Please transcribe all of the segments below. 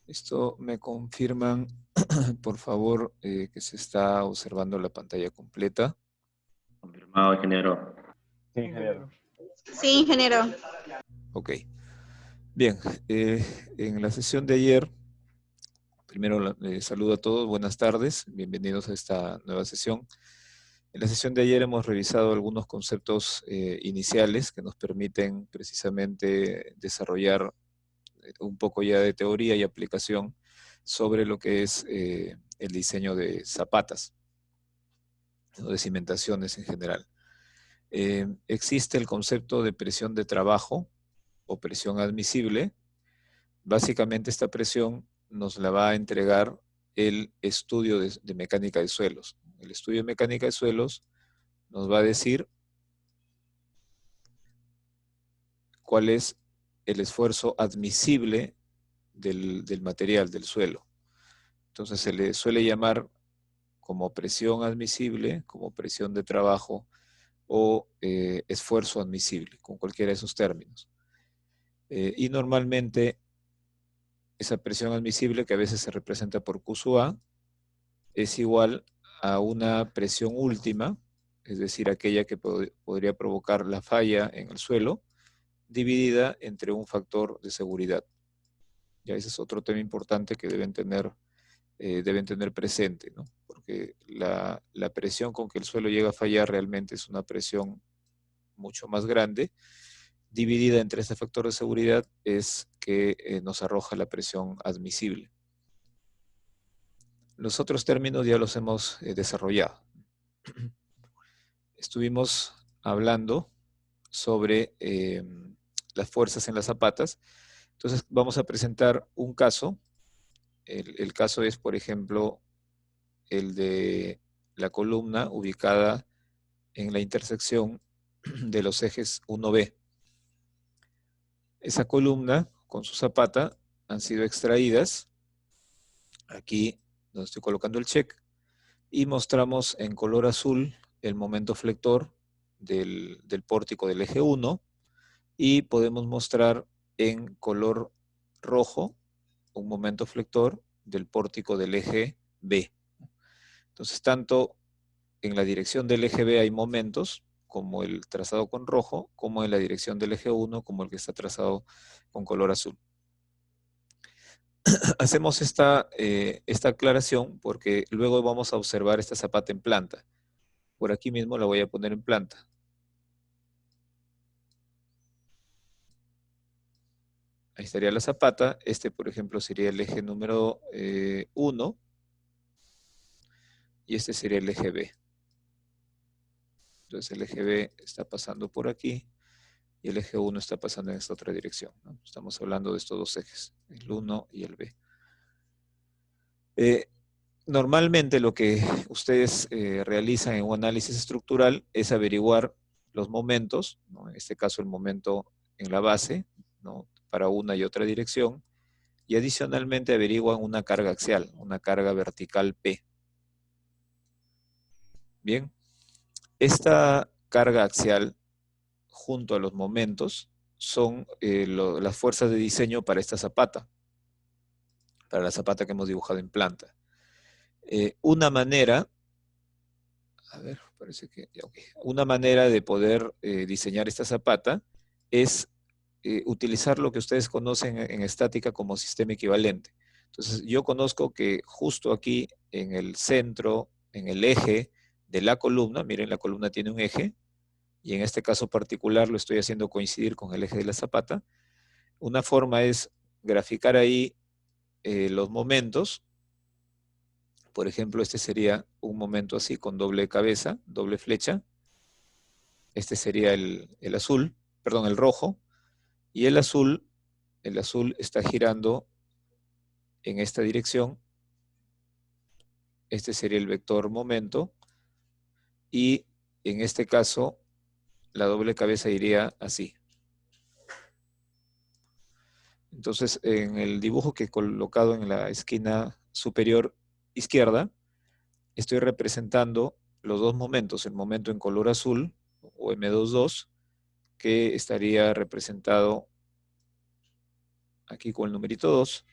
Esto me confirman, por favor, que se está observando la pantalla completa. Confirmado, ingeniero. Sí, ingeniero. Sí, ingeniero. Ok. Bien, en la sesión de ayer, primero saludo a todos, buenas tardes, bienvenidos a esta nueva sesión. En la sesión de ayer hemos revisado algunos conceptos iniciales que nos permiten precisamente desarrollar un poco ya de teoría y aplicación sobre lo que es el diseño de zapatas, o de cimentaciones en general. Existe el concepto de presión de trabajo o presión admisible. Básicamente esta presión nos la va a entregar el estudio de mecánica de suelos. El estudio de mecánica de suelos nos va a decir cuál es el esfuerzo admisible del material, del suelo. Entonces se le suele llamar como presión admisible, como presión de trabajo o esfuerzo admisible, con cualquiera de esos términos. Y normalmente esa presión admisible, que a veces se representa por Q sub A, es igual a una presión última, es decir, aquella que podría provocar la falla en el suelo, dividida entre un factor de seguridad. Ya ese es otro tema importante que deben tener presente, ¿no? Porque la presión con que el suelo llega a fallar realmente es una presión mucho más grande, dividida entre este factor de seguridad es que nos arroja la presión admisible. Los otros términos ya los hemos desarrollado. Estuvimos hablando sobre las fuerzas en las zapatas. Entonces vamos a presentar un caso. El caso es, por ejemplo, el de la columna ubicada en la intersección de los ejes 1B. Esa columna con su zapata han sido extraídas. Aquí donde estoy colocando el check. Y mostramos en color azul el momento flector del pórtico del eje 1 y podemos mostrar en color rojo un momento flector del pórtico del eje B. Entonces, tanto en la dirección del eje B hay momentos, como el trazado con rojo, como en la dirección del eje 1, como el que está trazado con color azul. Hacemos esta aclaración porque luego vamos a observar esta zapata en planta. Por aquí mismo la voy a poner en planta. Ahí estaría la zapata. Este, por ejemplo, sería el eje número 1 y este sería el eje B. Entonces el eje B está pasando por aquí y el eje 1 está pasando en esta otra dirección, ¿no? Estamos hablando de estos dos ejes, el 1 y el B. Normalmente lo que ustedes realizan en un análisis estructural es averiguar los momentos, ¿no? En este caso el momento en la base, ¿no? Para una y otra dirección, y adicionalmente averiguan una carga axial, una carga vertical P. Bien, esta carga axial junto a los momentos son las fuerzas de diseño para esta zapata, para la zapata que hemos dibujado en planta. Una manera, a ver, parece que, okay. Una manera de poder diseñar esta zapata es utilizar lo que ustedes conocen en estática como sistema equivalente. Entonces, yo conozco que justo aquí en el centro, en el eje de la columna, miren, la columna tiene un eje, y en este caso particular lo estoy haciendo coincidir con el eje de la zapata. Una forma es graficar ahí los momentos. Por ejemplo, este sería un momento así con doble cabeza, doble flecha. Este sería el azul, perdón, el rojo. Y el azul está girando en esta dirección. Este sería el vector momento. Y en este caso, la doble cabeza iría así. Entonces, en el dibujo que he colocado en la esquina superior izquierda, estoy representando los dos momentos, el momento en color azul, o M22, que estaría representado aquí con el numerito 2,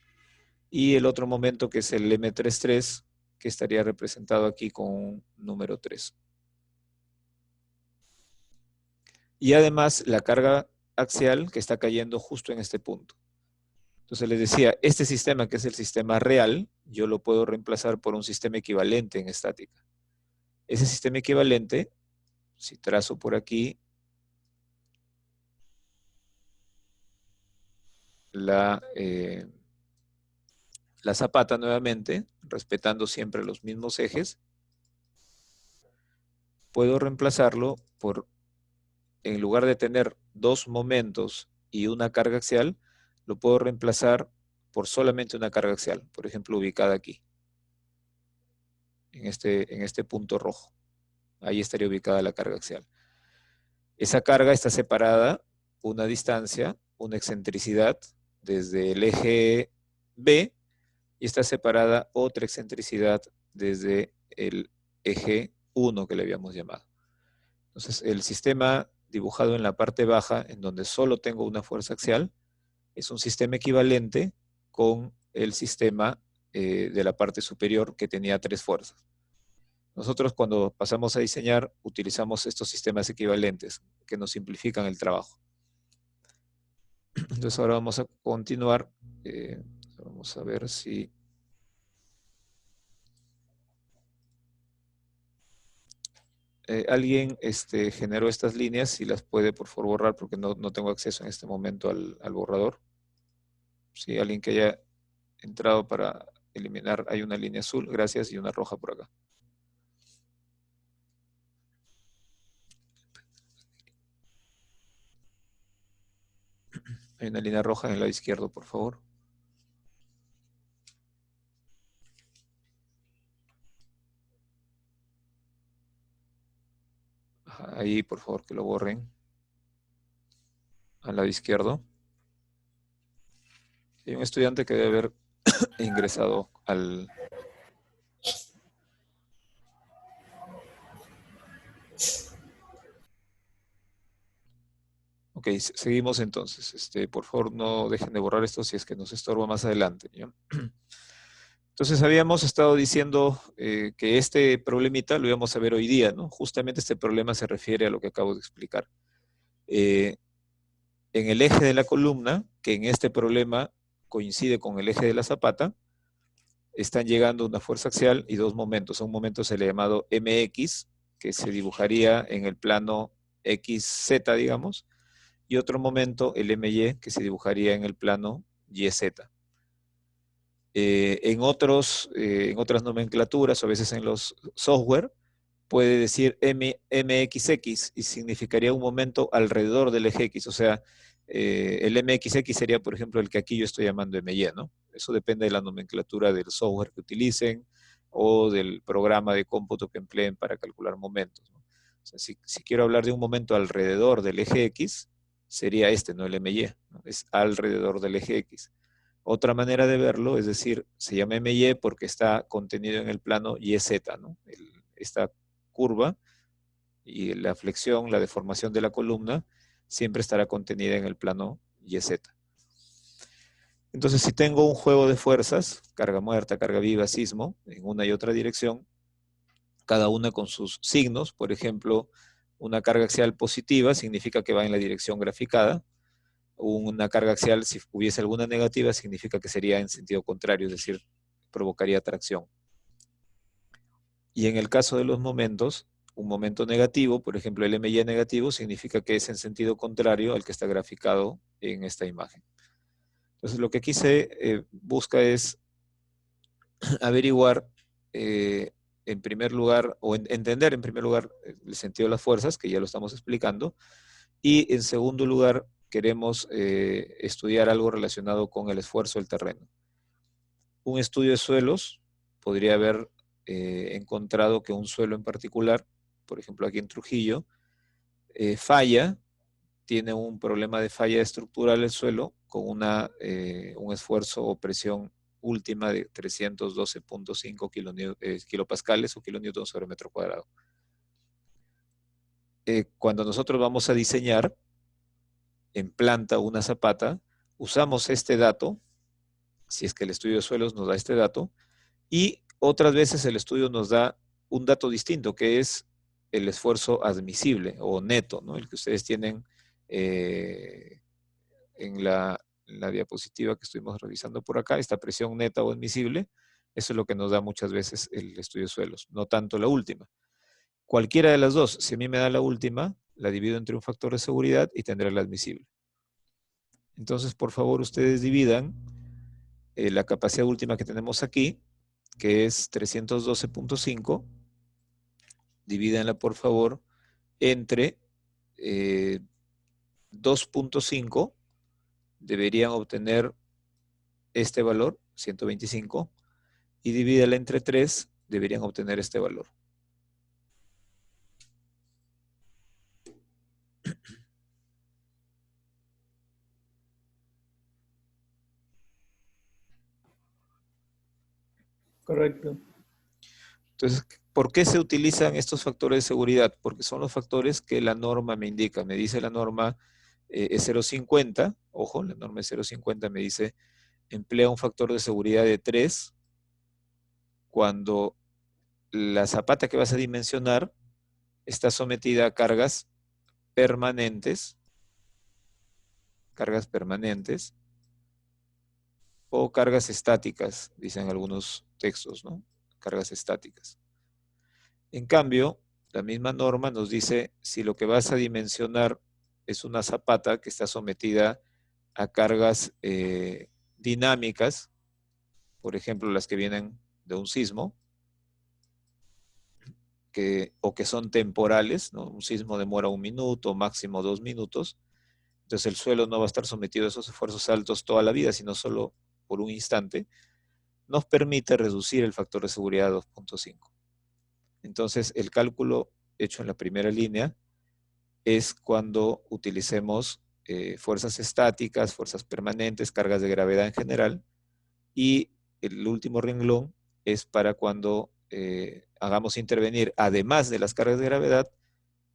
y el otro momento que es el M33, que estaría representado aquí con un número 3. Y además la carga axial que está cayendo justo en este punto. Entonces les decía, este sistema que es el sistema real, yo lo puedo reemplazar por un sistema equivalente en estática. Ese sistema equivalente, si trazo por aquí la zapata nuevamente, respetando siempre los mismos ejes, puedo reemplazarlo por, en lugar de tener dos momentos y una carga axial, lo puedo reemplazar por solamente una carga axial, por ejemplo, ubicada aquí, en este punto rojo. Ahí estaría ubicada la carga axial. Esa carga está separada una distancia, una excentricidad desde el eje B y está separada otra excentricidad desde el eje 1 que le habíamos llamado. Entonces, el sistema dibujado en la parte baja, en donde solo tengo una fuerza axial, es un sistema equivalente con el sistema de la parte superior que tenía tres fuerzas. Nosotros cuando pasamos a diseñar utilizamos estos sistemas equivalentes que nos simplifican el trabajo. Entonces ahora vamos a continuar. Vamos a ver si... alguien generó estas líneas y las puede por favor borrar porque no tengo acceso en este momento al borrador. Si alguien que haya entrado para eliminar, hay una línea azul, gracias, y una roja por acá. Hay una línea roja en el lado izquierdo, por favor. Ahí, por favor, que lo borren. Al lado izquierdo. Hay un estudiante que debe haber ingresado al... Ok, seguimos entonces. Por favor, no dejen de borrar esto si es que nos estorba más adelante, ¿ya? Entonces habíamos estado diciendo que este problemita lo íbamos a ver hoy día, ¿no? Justamente este problema se refiere a lo que acabo de explicar. En el eje de la columna, que en este problema coincide con el eje de la zapata, están llegando una fuerza axial y dos momentos. Un momento se le ha llamado MX, que se dibujaría en el plano XZ, digamos, y otro momento, el MY, que se dibujaría en el plano YZ. En otras nomenclaturas, o a veces en los software, puede decir MXX y significaría un momento alrededor del eje X. O sea, el MXX sería, por ejemplo, el que aquí yo estoy llamando MY, ¿no? Eso depende de la nomenclatura del software que utilicen o del programa de cómputo que empleen para calcular momentos, ¿no? O sea, si quiero hablar de un momento alrededor del eje X, sería este, no el MY, ¿no? Es alrededor del eje X. Otra manera de verlo, es decir, se llama MY porque está contenido en el plano YZ, ¿no? Esta curva y la flexión, la deformación de la columna, siempre estará contenida en el plano YZ. Entonces, si tengo un juego de fuerzas, carga muerta, carga viva, sismo, en una y otra dirección, cada una con sus signos, por ejemplo, una carga axial positiva significa que va en la dirección graficada, una carga axial, si hubiese alguna negativa, significa que sería en sentido contrario, es decir, provocaría tracción. Y en el caso de los momentos, un momento negativo, por ejemplo, el MY negativo, significa que es en sentido contrario al que está graficado en esta imagen. Entonces, lo que aquí se busca es averiguar, en primer lugar, o entender en primer lugar el sentido de las fuerzas, que ya lo estamos explicando, y en segundo lugar, queremos estudiar algo relacionado con el esfuerzo del terreno. Un estudio de suelos podría haber encontrado que un suelo en particular, por ejemplo aquí en Trujillo, falla, tiene un problema de falla estructural el suelo con un esfuerzo o presión última de 312.5 kilopascales o kilonewtons sobre metro cuadrado. Cuando nosotros vamos a diseñar en planta una zapata, usamos este dato si es que el estudio de suelos nos da este dato, y otras veces el estudio nos da un dato distinto, que es el esfuerzo admisible o neto, ¿no? El que ustedes tienen en la diapositiva que estuvimos revisando por acá, esta presión neta o admisible, eso es lo que nos da muchas veces el estudio de suelos, no tanto la última. Cualquiera de las dos, si a mí me da la última, la divido entre un factor de seguridad y tendré la admisible. Entonces, por favor, ustedes dividan la capacidad última que tenemos aquí, que es 312.5, divídanla, por favor, entre 2.5, deberían obtener este valor, 125, y divídala entre 3, deberían obtener este valor. Correcto. Entonces, ¿por qué se utilizan estos factores de seguridad? Porque son los factores que la norma me indica. Me dice la norma es 0,50, ojo, la norma es 0,50, me dice emplea un factor de seguridad de 3 cuando la zapata que vas a dimensionar está sometida a cargas permanentes o cargas estáticas, dicen algunos textos, ¿no? Cargas estáticas. En cambio, la misma norma nos dice si lo que vas a dimensionar es una zapata que está sometida a cargas dinámicas, por ejemplo, las que vienen de un sismo, o que son temporales, ¿no? Un sismo demora 1 minuto, máximo 2 minutos, entonces el suelo no va a estar sometido a esos esfuerzos altos toda la vida, sino solo por un instante, nos permite reducir el factor de seguridad a 2.5. Entonces, el cálculo hecho en la primera línea es cuando utilicemos fuerzas estáticas, fuerzas permanentes, cargas de gravedad en general, y el último renglón es para cuando hagamos intervenir, además de las cargas de gravedad,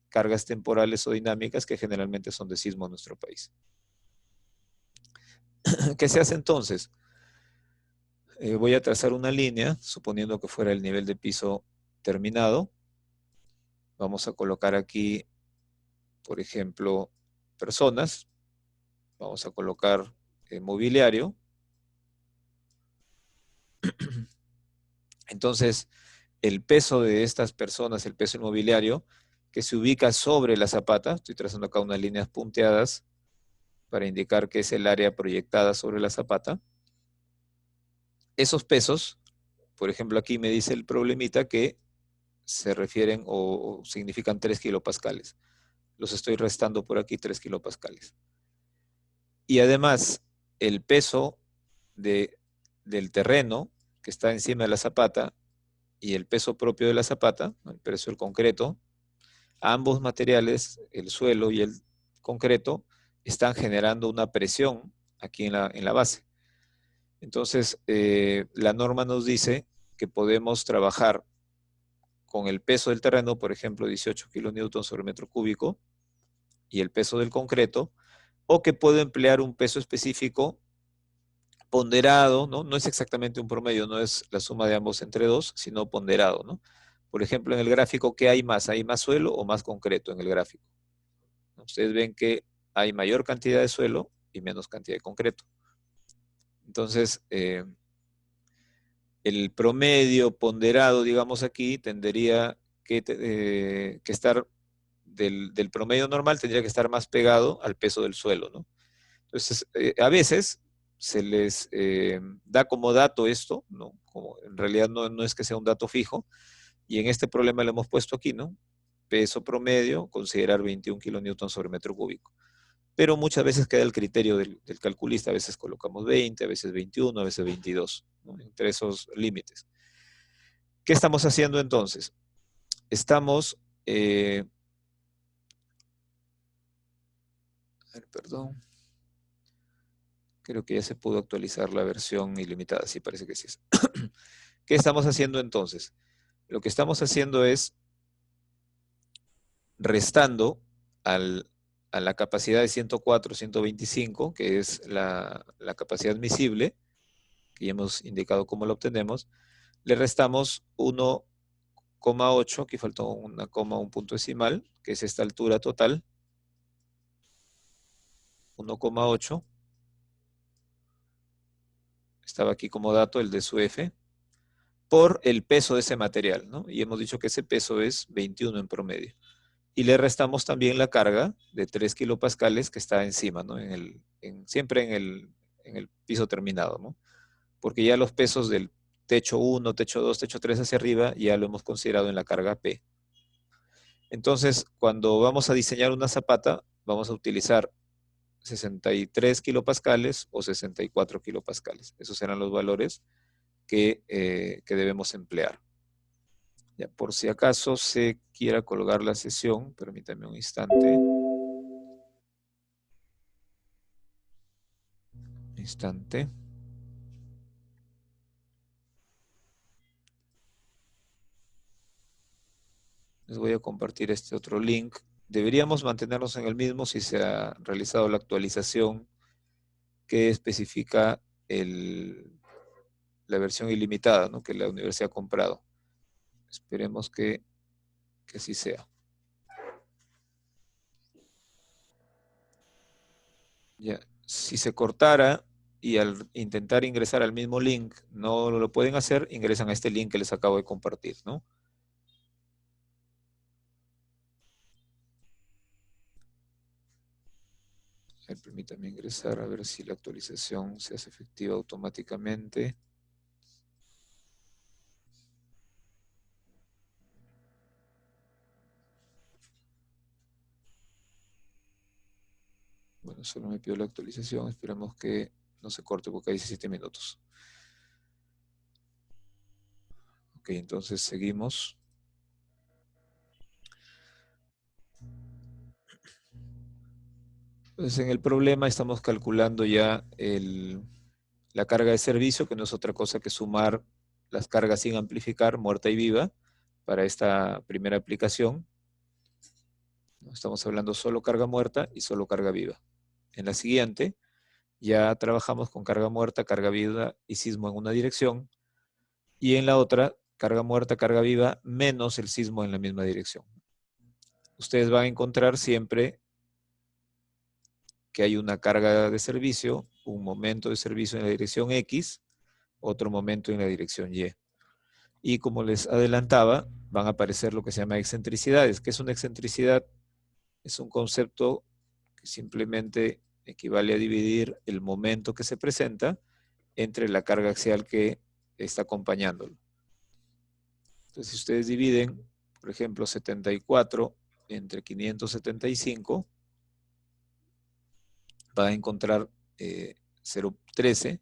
cargas temporales o dinámicas que generalmente son de sismo en nuestro país. ¿Qué se hace entonces? Voy a trazar una línea, suponiendo que fuera el nivel de piso terminado. Vamos a colocar aquí, por ejemplo, personas. Vamos a colocar mobiliario. Entonces, el peso de estas personas, el peso inmobiliario, que se ubica sobre la zapata, estoy trazando acá unas líneas punteadas para indicar que es el área proyectada sobre la zapata. Esos pesos, por ejemplo, aquí me dice el problemita que se refieren o significan 3 kilopascales. Los estoy restando por aquí, 3 kilopascales. Y además, el peso del terreno que está encima de la zapata y el peso propio de la zapata, el peso del concreto, ambos materiales, el suelo y el concreto, están generando una presión aquí en la base. Entonces, la norma nos dice que podemos trabajar con el peso del terreno, por ejemplo, 18 kilonewtons sobre metro cúbico, y el peso del concreto, o que puedo emplear un peso específico ponderado, ¿no? No es exactamente un promedio, no es la suma de ambos entre 2, sino ponderado, ¿no? Por ejemplo, en el gráfico, ¿qué hay más? ¿Hay más suelo o más concreto en el gráfico? Ustedes ven que hay mayor cantidad de suelo y menos cantidad de concreto. Entonces, el promedio ponderado, digamos aquí, tendría que estar del promedio normal, tendría que estar más pegado al peso del suelo, ¿no? Entonces, a veces se les da como dato esto, ¿no? Como en realidad no es que sea un dato fijo, y en este problema lo hemos puesto aquí, ¿no? Peso promedio, considerar 21 kilonewtons sobre metro cúbico. Pero muchas veces queda el criterio del calculista, a veces colocamos 20, a veces 21, a veces 22, ¿no? Entre esos límites. ¿Qué estamos haciendo entonces? Estamos, perdón, creo que ya se pudo actualizar la versión ilimitada, sí, parece que sí es. ¿Qué estamos haciendo entonces? Lo que estamos haciendo es restando a la capacidad de 104, 125, que es la capacidad admisible, que ya hemos indicado cómo lo obtenemos, le restamos 1,8, aquí faltó una coma, un punto decimal, que es esta altura total, 1,8, estaba aquí como dato el de su F, por el peso de ese material, ¿no? Y hemos dicho que ese peso es 21 en promedio. Y le restamos también la carga de 3 kilopascales que está encima, ¿no? Siempre en el piso terminado, ¿no? Porque ya los pesos del techo 1, techo 2, techo 3 hacia arriba ya lo hemos considerado en la carga P. Entonces, cuando vamos a diseñar una zapata, vamos a utilizar 63 kilopascales o 64 kilopascales. Esos serán los valores que debemos emplear. Ya, por si acaso se quiera colgar la sesión, permítame un instante. Instante. Les voy a compartir este otro link. Deberíamos mantenernos en el mismo si se ha realizado la actualización que especifica la versión ilimitada, ¿no?, que la universidad ha comprado. Esperemos que así sea. Ya. Si se cortara y al intentar ingresar al mismo link no lo pueden hacer, ingresan a este link que les acabo de compartir, ¿no? Permítame ingresar a ver si la actualización se hace efectiva automáticamente. Bueno, solo me pidió la actualización. Esperemos que no se corte porque hay 17 minutos. Ok, entonces seguimos. Entonces en el problema estamos calculando ya la carga de servicio, que no es otra cosa que sumar las cargas sin amplificar, muerta y viva, para esta primera aplicación. Estamos hablando solo carga muerta y solo carga viva. En la siguiente ya trabajamos con carga muerta, carga viva y sismo en una dirección. Y en la otra, carga muerta, carga viva, menos el sismo en la misma dirección. Ustedes van a encontrar siempre que hay una carga de servicio, un momento de servicio en la dirección X, otro momento en la dirección Y. Y como les adelantaba, van a aparecer lo que se llama excentricidades. ¿Qué es una excentricidad? Es un concepto que simplemente equivale a dividir el momento que se presenta entre la carga axial que está acompañándolo. Entonces, si ustedes dividen, por ejemplo, 74 entre 575, van a encontrar 0,13.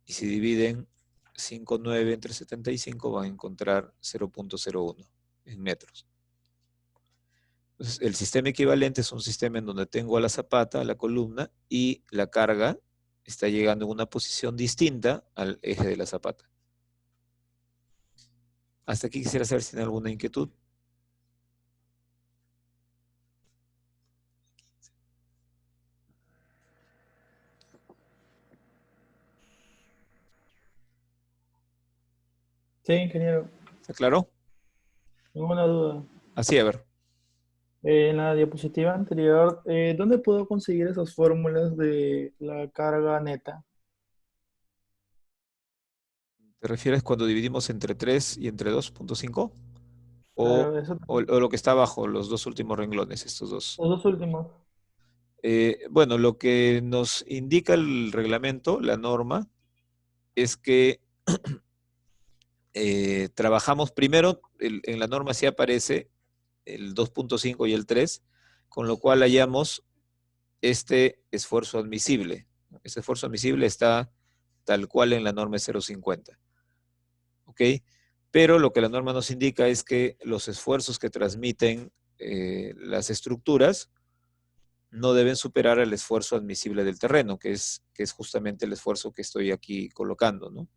Y si dividen 5,9 entre 75, van a encontrar 0,01 en metros. Entonces, el sistema equivalente es un sistema en donde tengo a la zapata, a la columna, y la carga está llegando en una posición distinta al eje de la zapata. Hasta aquí quisiera saber si tienen alguna inquietud. Sí, ingeniero, ¿Está claro? ninguna duda. Así, a ver. En la diapositiva anterior, ¿dónde puedo conseguir esas fórmulas de la carga neta? ¿Te refieres cuando dividimos entre 3 y entre 2,5? O, Claro, o lo que está abajo, los dos últimos renglones, estos dos. los dos últimos. Bueno, lo que nos indica el reglamento, la norma, es que trabajamos primero, en la norma sí aparece el 2,5 y el 3, con lo cual hallamos este esfuerzo admisible. Este esfuerzo admisible está tal cual en la norma 0,50. ¿Ok? Pero lo que la norma nos indica es que los esfuerzos que transmiten las estructuras no deben superar el esfuerzo admisible del terreno, que es justamente el esfuerzo que estoy aquí colocando, ¿no?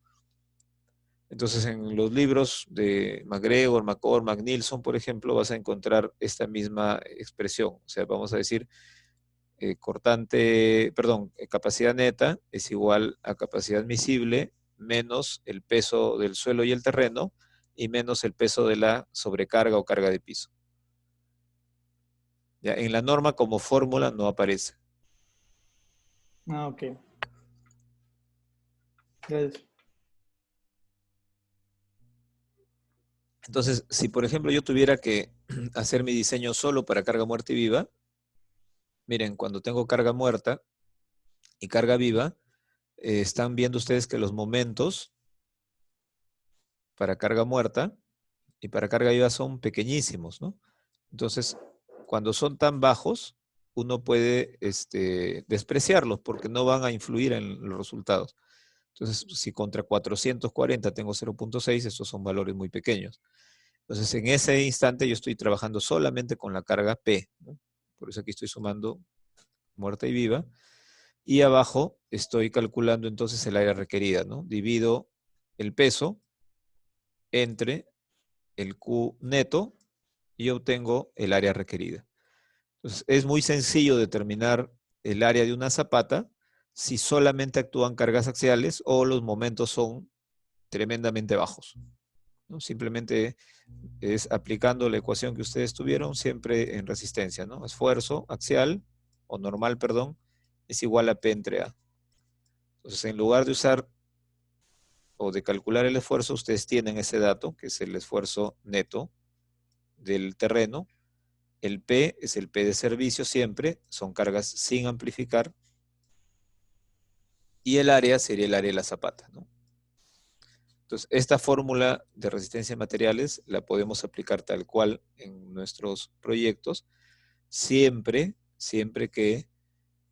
Entonces, en los libros de MacGregor, McCormack, Nilsson, por ejemplo, vas a encontrar esta misma expresión. O sea, vamos a decir, capacidad neta es igual a capacidad admisible menos el peso del suelo y el terreno, y menos el peso de la sobrecarga o carga de piso. Ya, en la norma como fórmula no aparece. Ah, ok. Gracias. Entonces, si por ejemplo yo tuviera que hacer mi diseño solo para carga muerta y viva, miren, cuando tengo carga muerta y carga viva, están viendo ustedes que los momentos para carga muerta y para carga viva son pequeñísimos, ¿no? Entonces, cuando son tan bajos, uno puede despreciarlos porque no van a influir en los resultados. Entonces, si contra 440 tengo 0.6, estos son valores muy pequeños. Entonces, en ese instante yo estoy trabajando solamente con la carga P, ¿no? Por eso aquí estoy sumando muerta y viva. Y abajo estoy calculando entonces el área requerida, ¿no? Divido el peso entre el Q neto y obtengo el área requerida. Entonces, es muy sencillo determinar el área de una zapata si solamente actúan cargas axiales o los momentos son tremendamente bajos, ¿no? Simplemente es aplicando la ecuación que ustedes tuvieron siempre en resistencia, ¿no? Esfuerzo axial, o normal, perdón, es igual a P entre A. Entonces, en lugar de usar o de calcular el esfuerzo, ustedes tienen ese dato, que es el esfuerzo neto del terreno. El P es el P de servicio siempre, son cargas sin amplificar. Y el área sería el área de la zapata, ¿no? Entonces, esta fórmula de resistencia de materiales la podemos aplicar tal cual en nuestros proyectos, siempre que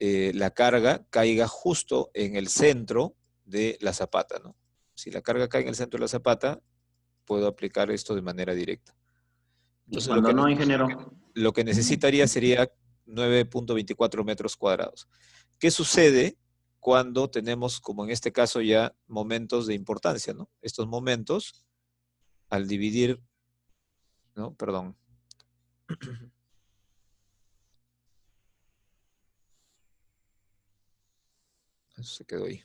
la carga caiga justo en el centro de la zapata, ¿no? Si la carga cae en el centro de la zapata, puedo aplicar esto de manera directa. Y Entonces, cuando no, ingeniero. lo que necesitaría sería 9.24 metros cuadrados. ¿Qué sucede cuando tenemos, como en este caso, ya momentos de importancia, ¿no? Estos momentos, al dividir, ¿no? Perdón. Eso se quedó ahí.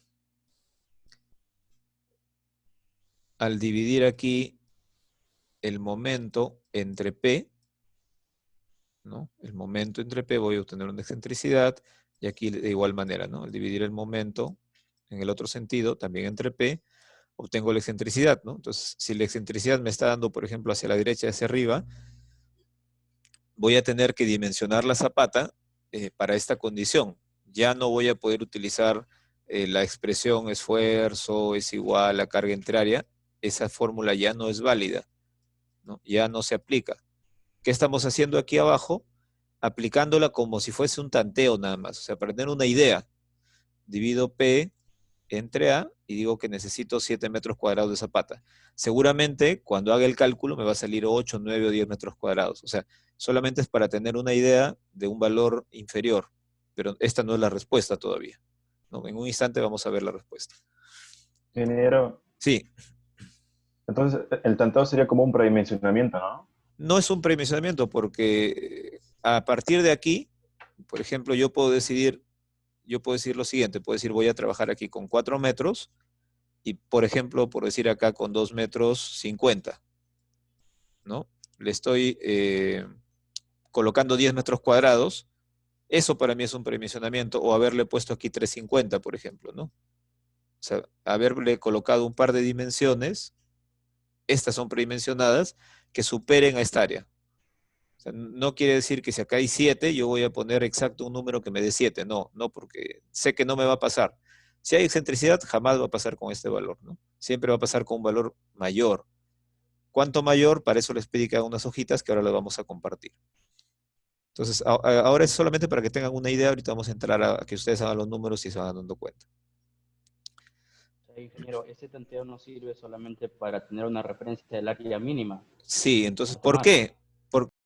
Al dividir aquí el momento entre P, ¿no? El momento entre P voy a obtener una excentricidad, y aquí de igual manera, ¿no? Al dividir el momento en el otro sentido, también entre P, obtengo la excentricidad, ¿no? Entonces, si la excentricidad me está dando, por ejemplo, hacia la derecha y hacia arriba, voy a tener que dimensionar la zapata para esta condición. Ya no voy a poder utilizar la expresión esfuerzo es igual a carga entre área. Esa fórmula ya no es válida, ¿no? Ya no se aplica. ¿Qué estamos haciendo aquí abajo? Aplicándola como si fuese un tanteo nada más. O sea, para tener una idea, divido P entre A y digo que necesito 7 metros cuadrados de zapata. Seguramente cuando haga el cálculo me va a salir 8, 9 o 10 metros cuadrados. O sea, solamente es para tener una idea de un valor inferior, pero esta no es la respuesta todavía, ¿no? En un instante vamos a ver la respuesta. Ingeniero, Sí, entonces el tanteo sería como un predimensionamiento, ¿no? no es un predimensionamiento porque a partir de aquí, por ejemplo, yo puedo decir lo siguiente, puedo decir voy a trabajar aquí con 4 metros y, por ejemplo, por decir acá con 2 metros 50, ¿no? Le estoy colocando 10 metros cuadrados, eso para mí es un predimensionamiento, o haberle puesto aquí 350, por ejemplo, ¿no? O sea, haberle colocado un par de dimensiones, estas son predimensionadas, que superen a esta área. O sea, no quiere decir que si acá hay 7, yo voy a poner exacto un número que me dé 7. No, no, porque sé que no me va a pasar. Si hay excentricidad, jamás va a pasar con este valor, ¿no? Siempre va a pasar con un valor mayor. ¿Cuánto mayor? Para eso les pedí que hagan unas hojitas que ahora las vamos a compartir. Entonces, ahora es solamente para que tengan una idea. Ahorita vamos a entrar a que ustedes hagan los números y se van dando cuenta. Ingeniero, ese tanteo no sirve solamente para tener una referencia del área mínima. Sí, entonces, Mucho ¿por más. qué?